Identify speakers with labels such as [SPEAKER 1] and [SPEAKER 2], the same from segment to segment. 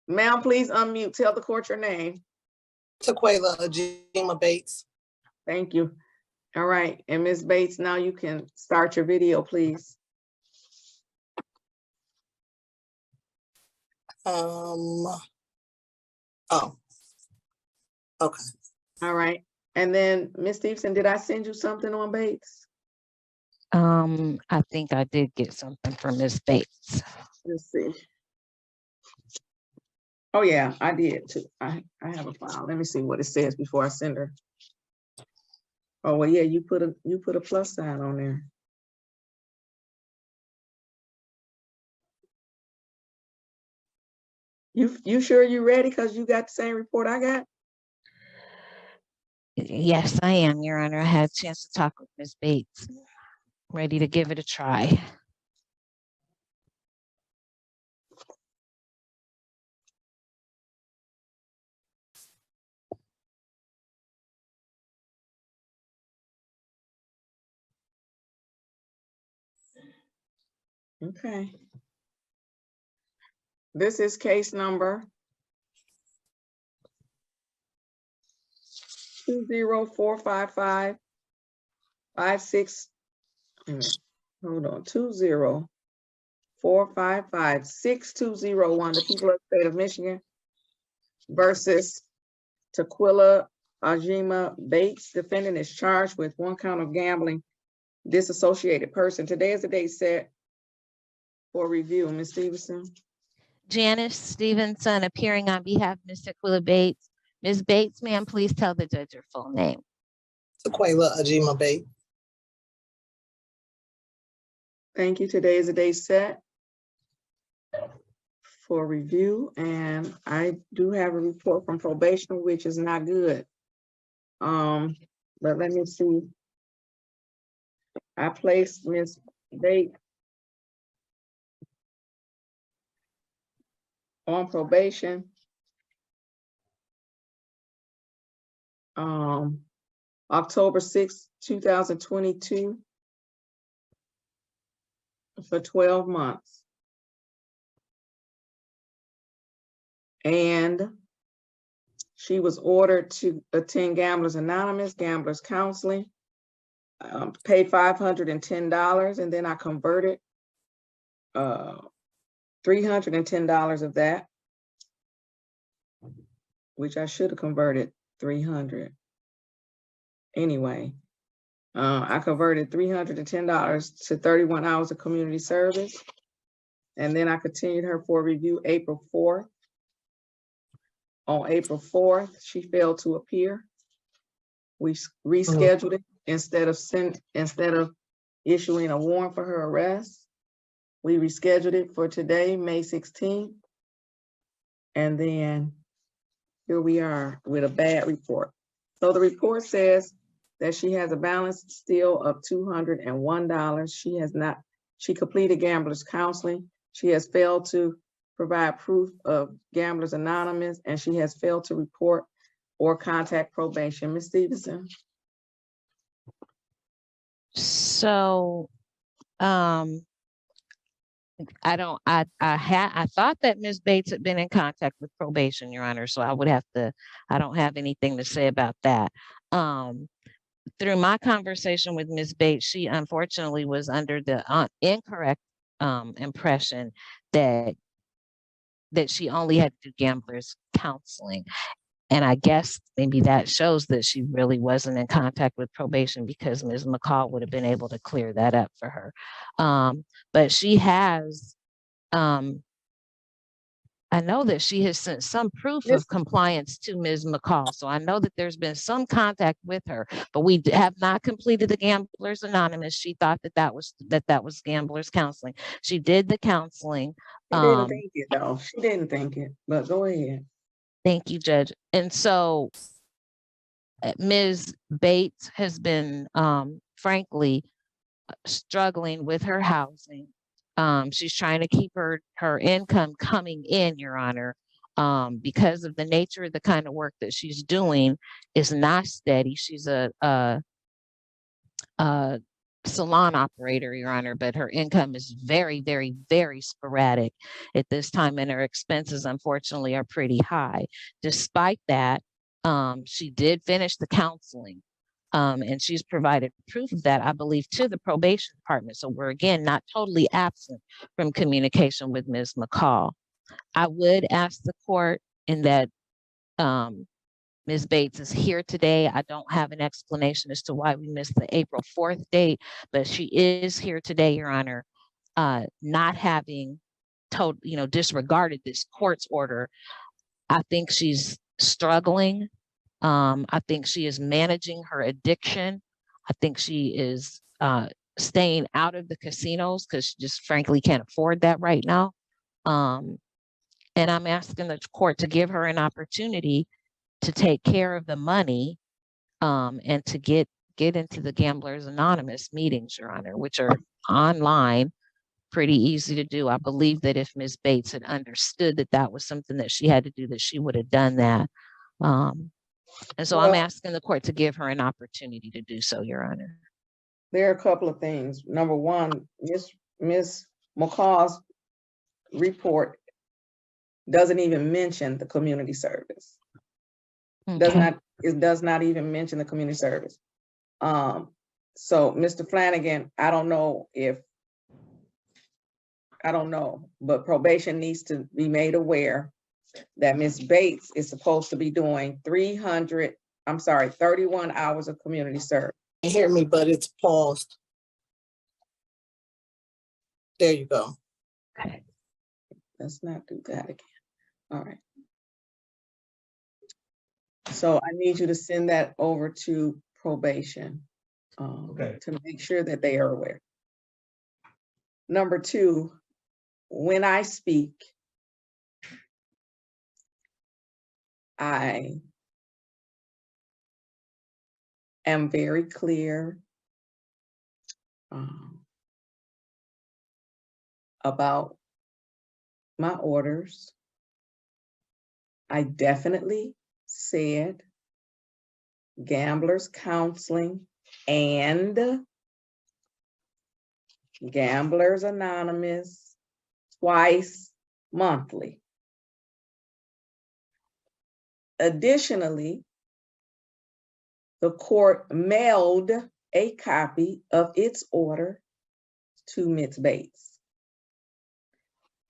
[SPEAKER 1] Ma'am, please unmute. Tell the court your name.
[SPEAKER 2] Taquela Ajima Bates.
[SPEAKER 1] Thank you. All right, and Ms. Bates, now you can start your video, please.
[SPEAKER 2] Oh, okay.
[SPEAKER 1] All right, and then Ms. Stevenson, did I send you something on Bates?
[SPEAKER 3] I think I did get something from Ms. Bates.
[SPEAKER 1] Let's see. Oh yeah, I did too. I have a file. Let me see what it says before I send her. Oh well, yeah, you put a plus sign on there. You sure you ready? Because you got the same report I got?
[SPEAKER 3] Yes, I am, Your Honor. I had a chance to talk with Ms. Bates. Ready to give it a try.
[SPEAKER 1] Okay. This is case number 2045556. Hold on, 204556201. The people of the state of Michigan versus Taquela Ajima Bates. Defendant is charged with 1 count of gambling, disassociated person. Today is the date set for review. Ms. Stevenson.
[SPEAKER 3] Janice Stevenson appearing on behalf of Ms. Taquela Bates. Ms. Bates, ma'am, please tell the judge your full name.
[SPEAKER 2] Taquela Ajima Bates.
[SPEAKER 1] Thank you. Today is the date set for review, and I do have a report from probation, which is not good. But let me see. I placed Ms. Bates on probation October 6, 2022 for 12 months. And she was ordered to attend Gamblers Anonymous, Gamblers Counseling, paid $510, and then I converted $310 of that, which I should have converted 300. Anyway, I converted $310 to 31 hours of community service. And then I continued her for review April 4th. On April 4th, she failed to appear. We rescheduled it instead of issuing a warrant for her arrest. We rescheduled it for today, May 16th. And then here we are with a bad report. So the report says that she has a balance still of $201. She completed Gamblers Counseling. She has failed to provide proof of Gamblers Anonymous, and she has failed to report or contact probation. Ms. Stevenson.
[SPEAKER 3] So, I thought that Ms. Bates had been in contact with probation, Your Honor. So I don't have anything to say about that. Through my conversation with Ms. Bates, she unfortunately was under the incorrect impression that she only had to do Gamblers Counseling. And I guess maybe that shows that she really wasn't in contact with probation, because Ms. McCall would have been able to clear that up for her. But she has, I know that she has sent some proof of compliance to Ms. McCall. So I know that there's been some contact with her, but we have not completed the Gamblers Anonymous. She thought that was Gamblers Counseling. She did the counseling.
[SPEAKER 1] She didn't think it though. She didn't think it, but go ahead.
[SPEAKER 3] Thank you, Judge. And so Ms. Bates has been, frankly, struggling with her housing. She's trying to keep her income coming in, Your Honor, because of the nature of the kind of work that she's doing is not steady. She's a salon operator, Your Honor, but her income is very, very, very sporadic at this time, and her expenses, unfortunately, are pretty high. Despite that, she did finish the counseling, and she's provided proof of that, I believe, to the probation department. So we're, again, not totally absent from communication with Ms. McCall. I would ask the court in that Ms. Bates is here today. I don't have an explanation as to why we missed the April 4th date, but she is here today, Your Honor, not having disregarded this court's order. I think she's struggling. I think she is managing her addiction. I think she is staying out of the casinos because she just frankly can't afford that right now. And I'm asking the court to give her an opportunity to take care of the money, and to get into the Gamblers Anonymous meetings, Your Honor, which are online, pretty easy to do. I believe that if Ms. Bates had understood that that was something that she had to do, that she would have done that. And so I'm
[SPEAKER 1] Well,
[SPEAKER 3] asking the court to give her an opportunity to do so, Your Honor.
[SPEAKER 1] there are a couple of things. Number one, Ms. McCall's report doesn't even mention the community service. It does not even mention the community service. So Mr. Flanagan, I don't know, but probation needs to be made aware that Ms. Bates is supposed to be doing 31 hours of community service.
[SPEAKER 2] You hear me, but it's paused. There you go.
[SPEAKER 3] Okay.
[SPEAKER 1] Let's not do that again. All right. So I need you to send that over to probation, to make sure that they are aware. Number two, when I speak, I am very clear about my orders. I definitely said Gamblers Counseling and Gamblers Anonymous twice monthly. Additionally, the court mailed a copy of its order to Ms. Bates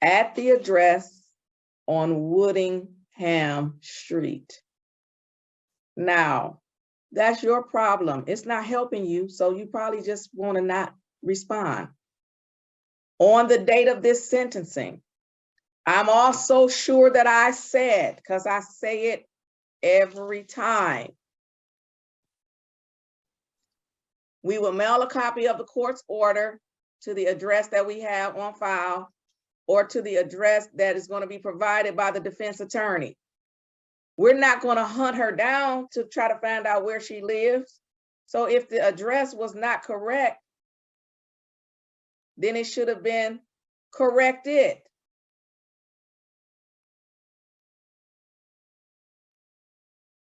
[SPEAKER 1] at the address on Woodingham Street. Now, that's your problem. It's not helping you, so you probably just want to not respond. On the date of this sentencing, I'm also sure that I said, because I say it every time, we will mail a copy of the court's order to the address that we have on file or to the address that is going to be provided by the defense attorney. We're not going to hunt her down to try to find out where she lives. So if the address was not correct, then it should have been corrected.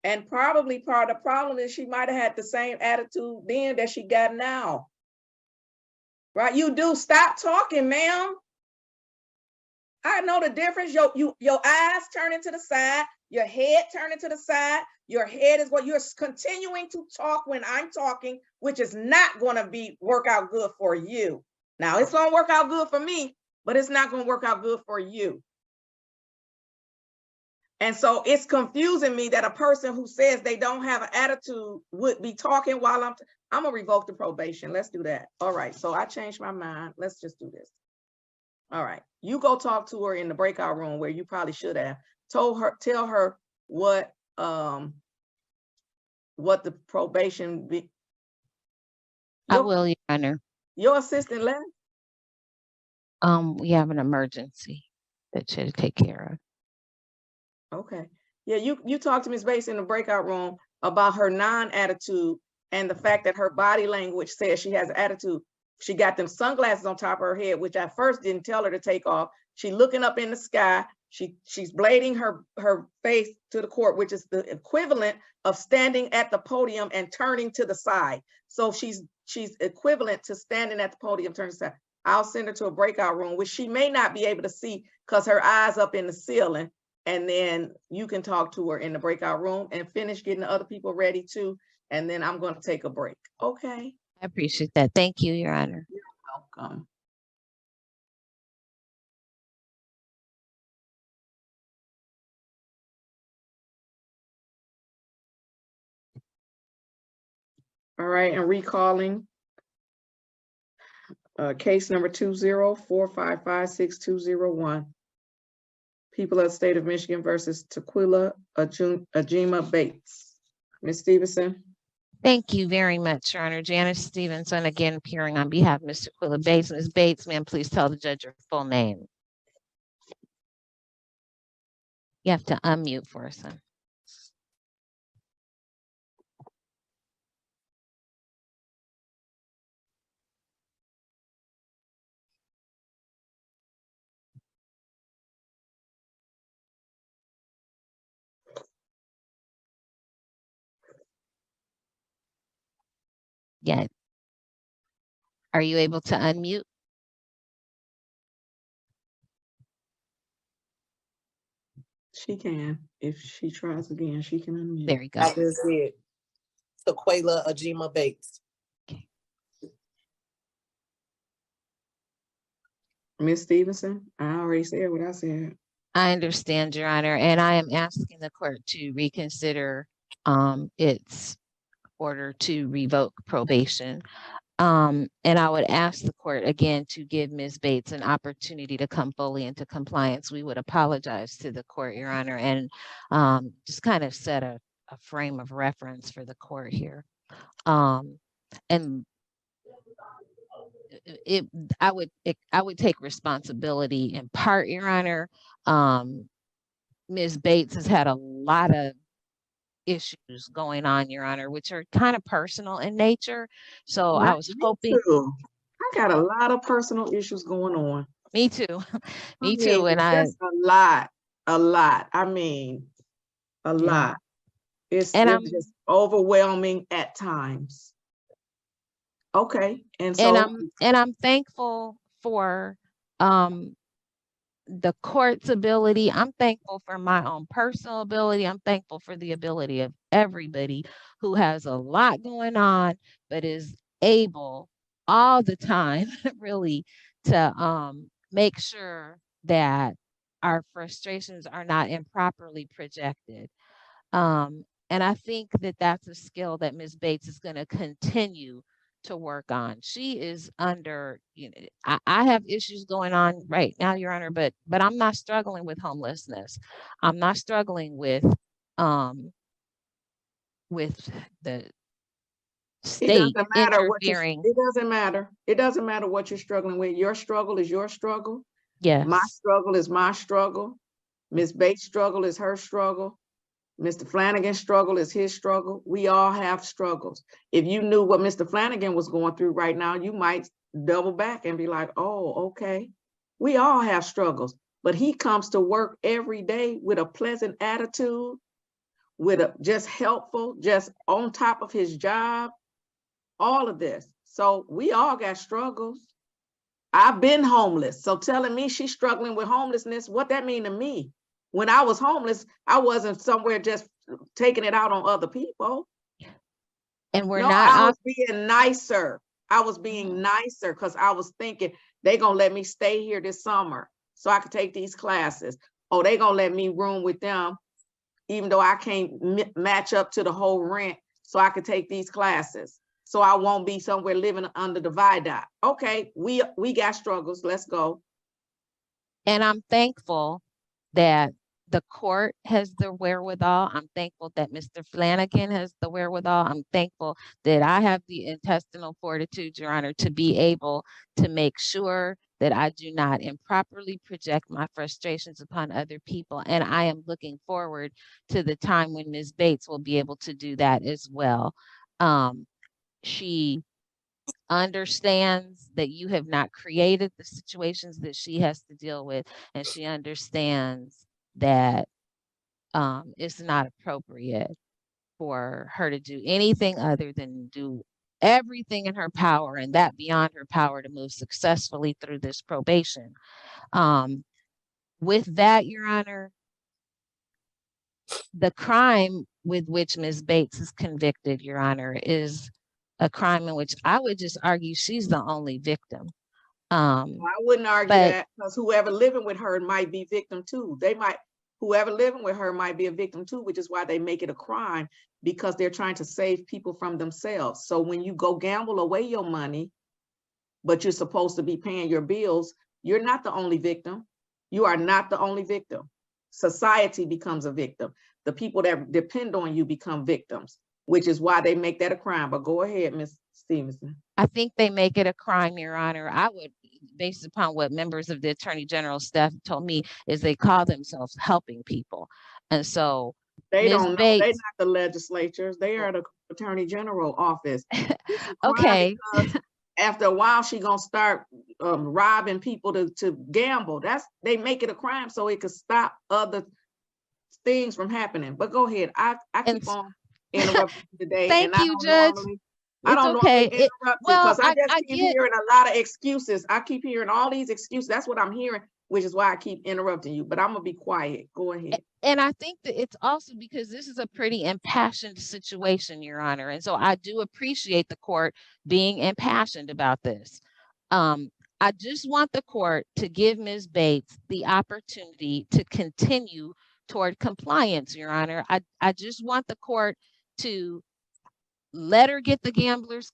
[SPEAKER 1] And probably part of the problem is she might have had the same attitude then that she got now. Right? You do. Stop talking, ma'am. I know the difference. Your eyes turning to the side, your head turning to the side. Your head is what you're continuing to talk when I'm talking, which is not going to work out good for you. Now, it's going to work out good for me, but it's not going to work out good for you. And so it's confusing me that a person who says they don't have an attitude would be talking while I'm going to revoke the probation. Let's do that. All right. So I changed my mind. Let's just do this. All right. You go talk to her in the breakout room where you probably should have tell her what the probation be.
[SPEAKER 3] I will, Your Honor.
[SPEAKER 1] Your assistant left?
[SPEAKER 3] We have an emergency that should take care of.
[SPEAKER 1] Okay. Yeah, you talked to Ms. Bates in the breakout room about her non-attitude and the fact that her body language says she has attitude. She got them sunglasses on top of her head, which I first didn't tell her to take off. She looking up in the sky. She's blading her face to the court, which is the equivalent of standing at the podium and turning to the side. So she's she's equivalent to standing at the podium, turning side. I'll send her to a breakout room, which she may not be able to see because her eyes up in the ceiling. And then you can talk to her in the breakout room and finish getting the other people ready too. And then I'm going to take a break. Okay.
[SPEAKER 3] I appreciate that. Thank you, Your Honor.
[SPEAKER 1] You're welcome. All right, and recalling case number 204556-201. People of the state of Michigan versus Tequila Ajima Bates. Ms. Stevenson.
[SPEAKER 3] Thank you very much, Your Honor. Janice Stevenson, again, appearing on behalf of Mr. Tequila Bates. Ms. Bates, ma'am, please tell the judge your full name. You have to unmute for us, son. Yeah. Are you able to unmute?
[SPEAKER 1] She can. If she tries again, she can unmute.
[SPEAKER 3] There you go.
[SPEAKER 2] I just did. Tequila Ajima Bates.
[SPEAKER 1] Ms. Stevenson, I already said what I said.
[SPEAKER 3] I understand, Your Honor, and I am asking the court to reconsider its order to revoke probation. And I would ask the court again to give Ms. Bates an opportunity to come fully into compliance. We would apologize to the court, Your Honor, and just kind of set a frame of reference for the court here. And I would take responsibility in part, Your Honor. Ms. Bates has had a lot of issues going on, Your Honor, which are kind of personal in nature. So I was hoping.
[SPEAKER 1] Too. I got a lot of personal issues going on.
[SPEAKER 3] Me too. Me
[SPEAKER 1] I
[SPEAKER 3] too.
[SPEAKER 1] mean,
[SPEAKER 3] And
[SPEAKER 1] just a lot. I mean, a lot. It's just overwhelming at times. Okay. And so
[SPEAKER 3] I'm thankful for the court's ability. I'm thankful for my own personal ability. I'm thankful for the ability of everybody who has a lot going on, but is able all the time really to make sure that our frustrations are not improperly projected. And I think that that's a skill that Ms. Bates is going to continue to work on. She is under, I have issues going on right now, Your Honor, but I'm not struggling with homelessness. I'm not struggling with the state interfering.
[SPEAKER 1] It doesn't matter. It doesn't matter what you're struggling with. Your struggle is your struggle.
[SPEAKER 3] Yes.
[SPEAKER 1] My struggle is my struggle. Ms. Bates' struggle is her struggle. Mr. Flanagan's struggle is his struggle. We all have struggles. If you knew what Mr. Flanagan was going through right now, you might double back and be like, oh, okay. We all have struggles, but he comes to work every day with a pleasant attitude, with a just helpful, just on top of his job, all of this. So we all got struggles. I've been homeless. So telling me she's struggling with homelessness, what that mean to me? When I was homeless, I wasn't somewhere just taking it out on other people.
[SPEAKER 3] And
[SPEAKER 1] I was being nicer. I was being nicer because I was thinking they're going to let me stay here this summer so I could take these classes. Oh, they're going to let me room with them, even though I can't match up to the whole rent so I could take these classes. So I won't be somewhere living under the viaduct. Okay, we got struggles. Let's go.
[SPEAKER 3] And I'm thankful that the court has the wherewithal. I'm thankful that Mr. Flanagan has the wherewithal. I'm thankful that I have the intestinal fortitude, Your Honor, to be able to make sure that I do not improperly project my frustrations upon other people. And I am looking forward to the time when Ms. Bates will be able to do that as well. She understands that you have not created the situations that she has to deal with, and she understands that it's not appropriate for her to do anything other than do everything in her power and that beyond her power to move successfully through this probation. With that, Your Honor, the crime with which Ms. Bates is convicted, Your Honor, is a crime in which I would just argue she's the only victim.
[SPEAKER 1] I wouldn't argue
[SPEAKER 3] but-
[SPEAKER 1] that, because whoever living with her might be victim too. Whoever living with her might be a victim too, which is why they make it a crime, because they're trying to save people from themselves. So when you go gamble away your money, but you're supposed to be paying your bills, you're not the only victim. You are not the only victim. Society becomes a victim. The people that depend on you become victims, which is why they make that a crime. But go ahead, Ms. Stevenson.
[SPEAKER 3] I think they make it a crime, Your Honor. I would, based upon what members of the Attorney General's staff told me, is they call themselves helping people. And so
[SPEAKER 1] They
[SPEAKER 3] Ms.
[SPEAKER 1] don't know.
[SPEAKER 3] Bates-
[SPEAKER 1] They're not the legislatures. They are the Attorney General office. It's a crime
[SPEAKER 3] Okay.
[SPEAKER 1] because after a while, she gonna start robbing people to gamble. They make it a crime so it could stop other things from happening. But go ahead. I
[SPEAKER 3] And
[SPEAKER 1] keep on interrupting you today.
[SPEAKER 3] Thank
[SPEAKER 1] and
[SPEAKER 3] you, Judge.
[SPEAKER 1] I
[SPEAKER 3] It's
[SPEAKER 1] don't
[SPEAKER 3] okay.
[SPEAKER 1] normally interrupt
[SPEAKER 3] well,
[SPEAKER 1] because I just
[SPEAKER 3] I
[SPEAKER 1] keep
[SPEAKER 3] get-
[SPEAKER 1] hearing a lot of excuses. I keep hearing all these excuses. That's what I'm hearing, which is why I keep interrupting you. But I'm gonna be quiet. Go ahead.
[SPEAKER 3] And I think that it's also because this is a pretty impassioned situation, Your Honor. And so I do appreciate the court being impassioned about this. I just want the court to give Ms. Bates the opportunity to continue toward compliance, Your Honor. I just want the court to let her get the gamblers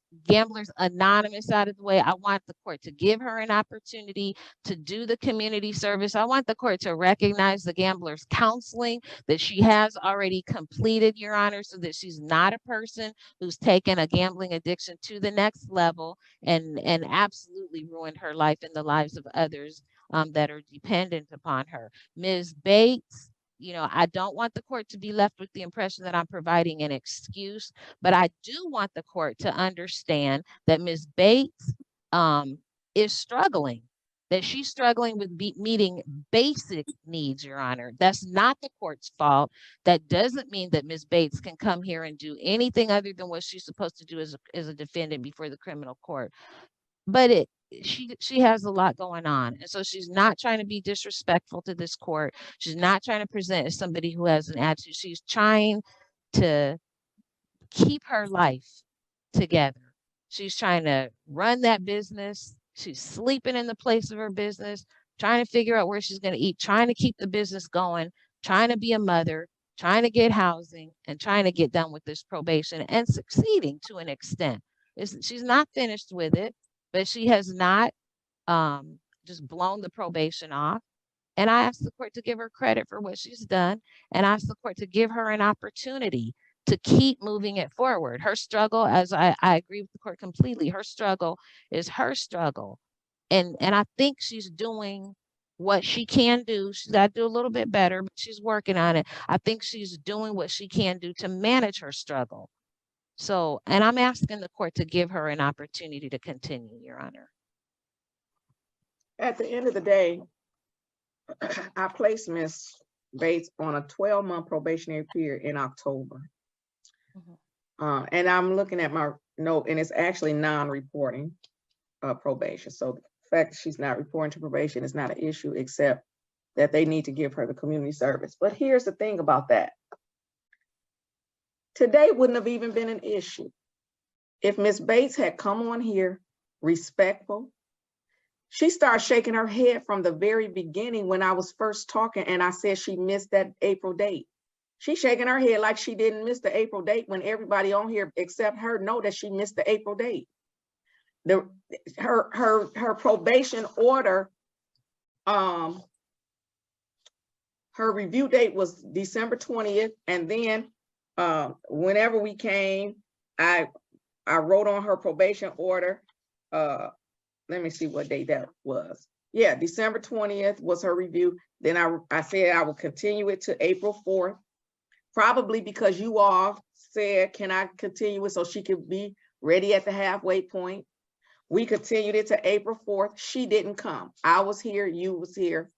[SPEAKER 3] anonymous out of the way. I want the court to give her an opportunity to do the community service. I want the court to recognize the gamblers counseling that she has already completed, Your Honor, so that she's not a person who's taken a gambling addiction to the next level and absolutely ruined her life and the lives of others that are dependent upon her. Ms. Bates, I don't want the court to be left with the impression that I'm providing an excuse, but I do want the court to understand that Ms. Bates is struggling, that she's struggling with meeting basic needs, Your Honor. That's not the court's fault. That doesn't mean that Ms. Bates can come here and do anything other than what she's supposed to do as a defendant before the criminal court. But she has a lot going on. And so she's not trying to be disrespectful to this court. She's not trying to present as somebody who has an attitude. She's trying to keep her life together. She's trying to run that business. She's sleeping in the place of her business, trying to figure out where she's going to eat, trying to keep the business going, trying to be a mother, trying to get housing, and trying to get done with this probation and succeeding to an extent. She's not finished with it, but she has not just blown the probation off. And I asked the court to give her credit for what she's done, and I asked the court to give her an opportunity to keep moving it forward. Her struggle, as I agree with the court completely, her struggle is her struggle. And I think she's doing what she can do. She's got to do a little bit better, but she's working on it. I think she's doing what she can do to manage her struggle. So, and I'm asking the court to give her an opportunity to continue, Your Honor.
[SPEAKER 1] At the end of the day, I placed Ms. Bates on a 12-month probationary period in October. And I'm looking at my note, and it's actually non-reporting probation. So the fact that she's not reporting to probation is not an issue, except that they need to give her the community service. But here's the thing about that. Today wouldn't have even been an issue if Ms. Bates had come on here respectful. She started shaking her head from the very beginning when I was first talking and I said she missed that April date. She's shaking her head like she didn't miss the April date when everybody on here except her know that she missed the April date. Her probation order, her review date was December 20th. And then whenever we came, I wrote on her probation order. Let me see what date that was. Yeah, December 20th was her review. Then I said I would continue it to April 4th, probably because you all said, can I continue it so she could be ready at the halfway point? We continued it to April 4th. She didn't come. I was here, you was here.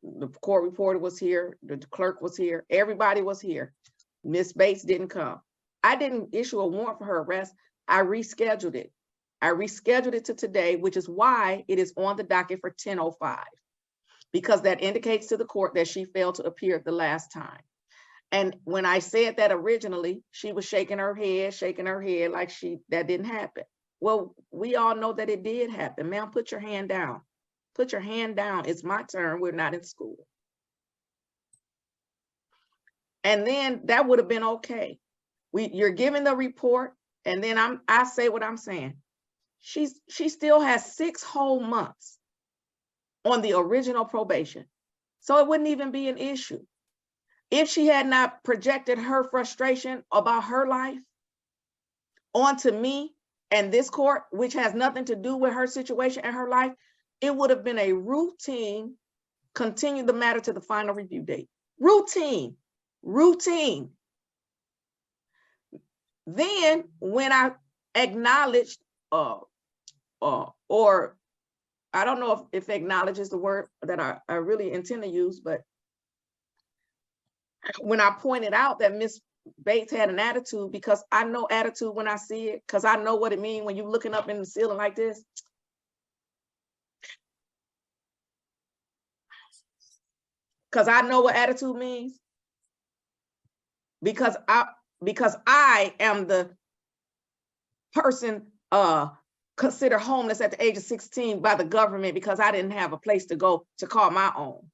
[SPEAKER 1] The court reporter was here, the clerk was here, everybody was here. Ms. Bates didn't come. I didn't issue a warrant for her arrest I rescheduled it. I rescheduled it to today, which is why it is on the docket for 10:05, because that indicates to the court that she failed to appear the last time. And when I said that originally, she was shaking her head like that didn't happen. Well, we all know that it did happen. Ma'am, put your hand down. Put your hand down. It's my turn. We're not in school. And then that would have been okay. You're giving the report, and then I say what I'm saying. She still has 6 whole months on the original probation. So it wouldn't even be an issue. If she had not projected her frustration about her life onto me and this court, which has nothing to do with her situation and her life, it would have been a routine, continue the matter to the final review date. Routine. Then when I acknowledged, or I don't know if acknowledge is the word that I really intend to use, but when I pointed out that Ms. Bates had an attitude, because I know attitude when I see it, because I know what it means when you're looking up in the ceiling like this. Because I know what attitude means. Because I am the person considered homeless at the age of 16 by the government, because I didn't have a place to go to call my own.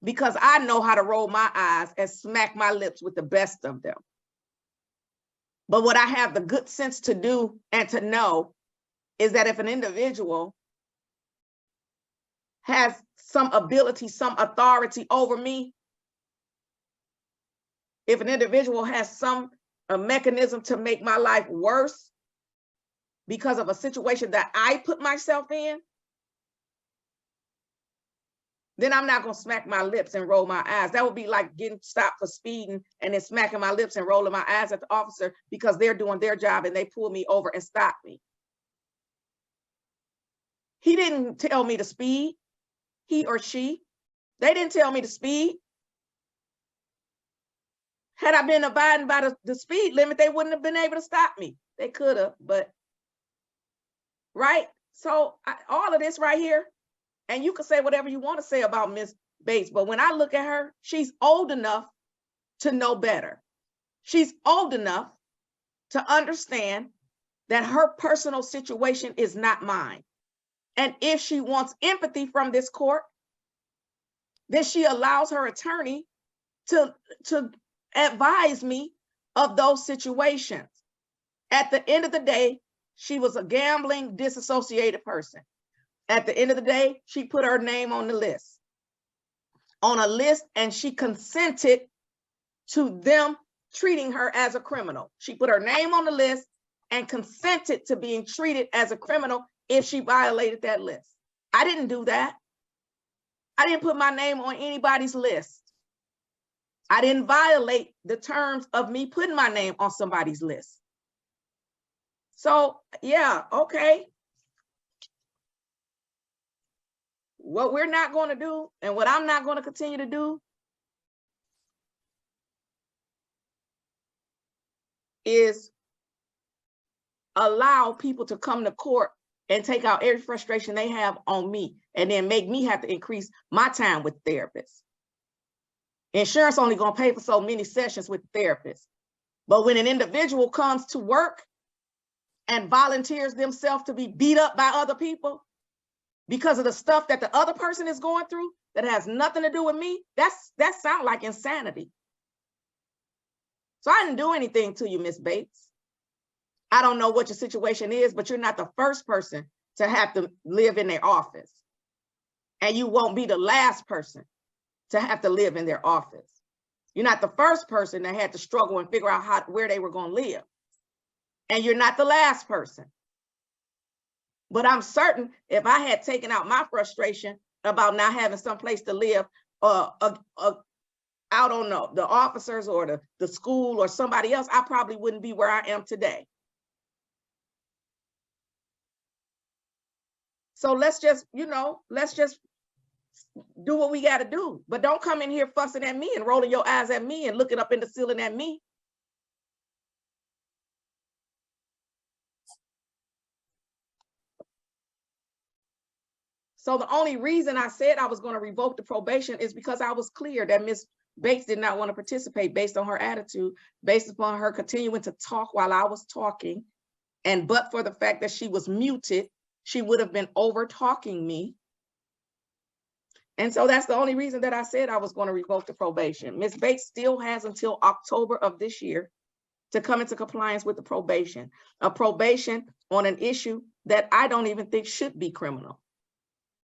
[SPEAKER 1] Because I know how to roll my eyes and smack my lips with the best of them. But what I have the good sense to do and to know is that if an individual has some ability, some authority over me, if an individual has a mechanism to make my life worse because of a situation that I put myself in, then I'm not gonna smack my lips and roll my eyes. That would be like getting stopped for speeding and then smacking my lips and rolling my eyes at the officer because they're doing their job and they pull me over and stop me. He didn't tell me to speed, he or she. They didn't tell me to speed. Had I been abiding by the speed limit, they wouldn't have been able to stop me. They could have, but, right? So all of this right here, and you can say whatever you want to say about Ms. Bates, but when I look at her, she's old enough to know better. She's old enough to understand that her personal situation is not mine. And if she wants empathy from this court, then she allows her attorney to advise me of those situations. At the end of the day, she was a gambling, disassociated person. At the end of the day, she put her name on the list. On a list, and she consented to them treating her as a criminal. She put her name on the list and consented to being treated as a criminal if she violated that list. I didn't do that. I didn't put my name on anybody's list. I didn't violate the terms of me putting my name on somebody's list. So yeah, okay. What we're not going to do, and what I'm not going to continue to do, is allow people to come to court and take out every frustration they have on me, and then make me have to increase my time with therapists. Insurance only going to pay for so many sessions with therapists. But when an individual comes to work and volunteers themselves to be beat up by other people because of the stuff that the other person is going through that has nothing to do with me, that sounds like insanity. So I didn't do anything to you, Ms. Bates. I don't know what your situation is, but you're not the first person to have to live in their office. And you won't be the last person to have to live in their office. You're not the first person that had to struggle and figure out where they were going to live. And you're not the last person. But I'm certain if I had taken out my frustration about not having some place to live out on the officers or the school or somebody else, I probably wouldn't be where I am today. So let's just do what we got to do. But don't come in here fussing at me and rolling your eyes at me and looking up in the ceiling at me. So the only reason I said I was going to revoke the probation is because I was clear that Ms. Bates did not want to participate based on her attitude, based upon her continuing to talk while I was talking. And but for the fact that she was muted, she would have been over talking me. And so that's the only reason that I said I was going to revoke the probation. Ms. Bates still has until October of this year to come into compliance with the probation, a probation on an issue that I don't even think should be criminal.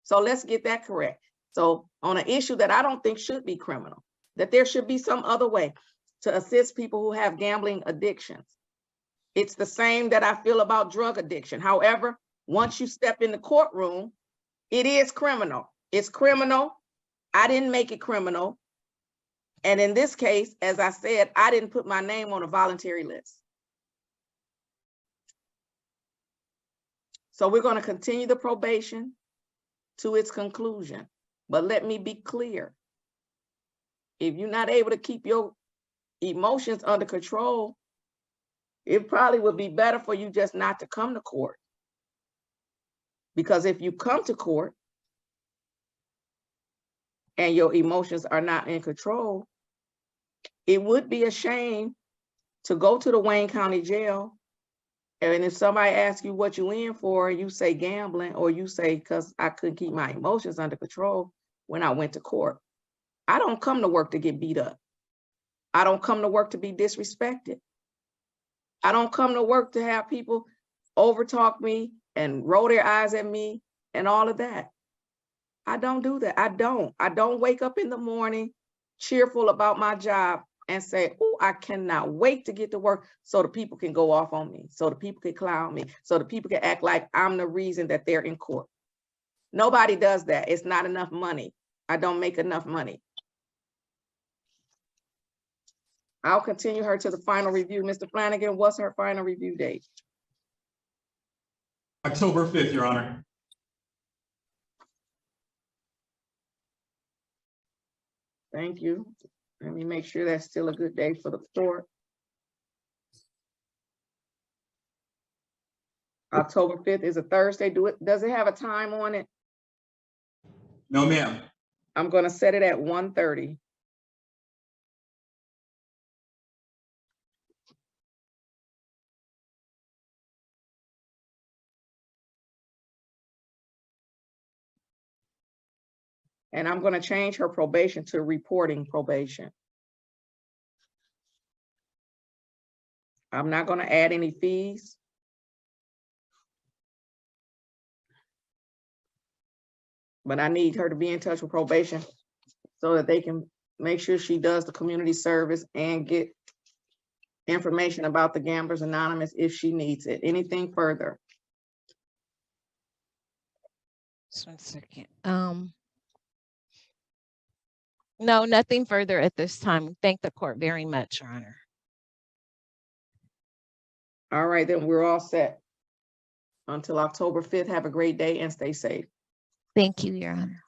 [SPEAKER 1] So let's get that correct. So on an issue that I don't think should be criminal, that there should be some other way to assist people who have gambling addictions. It's the same that I feel about drug addiction. However, once you step in the courtroom, it is criminal. It's criminal. I didn't make it criminal. And in this case, as I said, I didn't put my name on a voluntary list. So we're going to continue the probation to its conclusion. But let me be clear. If you're not able to keep your emotions under control, it probably would be better for you just not to come to court. Because if you come to court and your emotions are not in control, it would be a shame to go to the Wayne County Jail. And if somebody asks you what you in for, you say gambling, or you say, because I couldn't keep my emotions under control when I went to court. I don't come to work to get beat up. I don't come to work to be disrespected. I don't come to work to have people overtalk me and roll their eyes at me and all of that. I don't do that. I don't wake up in the morning cheerful about my job and say, oh, I cannot wait to get to work so the people can go off on me, so the people can clown me, so the people can act like I'm the reason that they're in court. Nobody does that. It's not enough money. I don't make enough money. I'll continue her to the final review. Mr. Flanagan, what's her final review date?
[SPEAKER 4] October 5th, Your Honor.
[SPEAKER 1] Thank you. Let me make sure that's still a good day for the court. October 5th is a Thursday. Does it have a time on it?
[SPEAKER 4] No, ma'am.
[SPEAKER 1] I'm going to set it at 1:30. And I'm going to change her probation to reporting probation. I'm not going to add any fees. But I need her to be in touch with probation so that they can make sure she does the community service and get information about the Gamblers Anonymous if she needs it. Anything further?
[SPEAKER 3] Just 1 second. No, nothing further at this time. Thank the court very much, Your Honor.
[SPEAKER 1] All right, then we're all set. Until October 5th, have a great day and stay safe.
[SPEAKER 3] Thank you, Your Honor.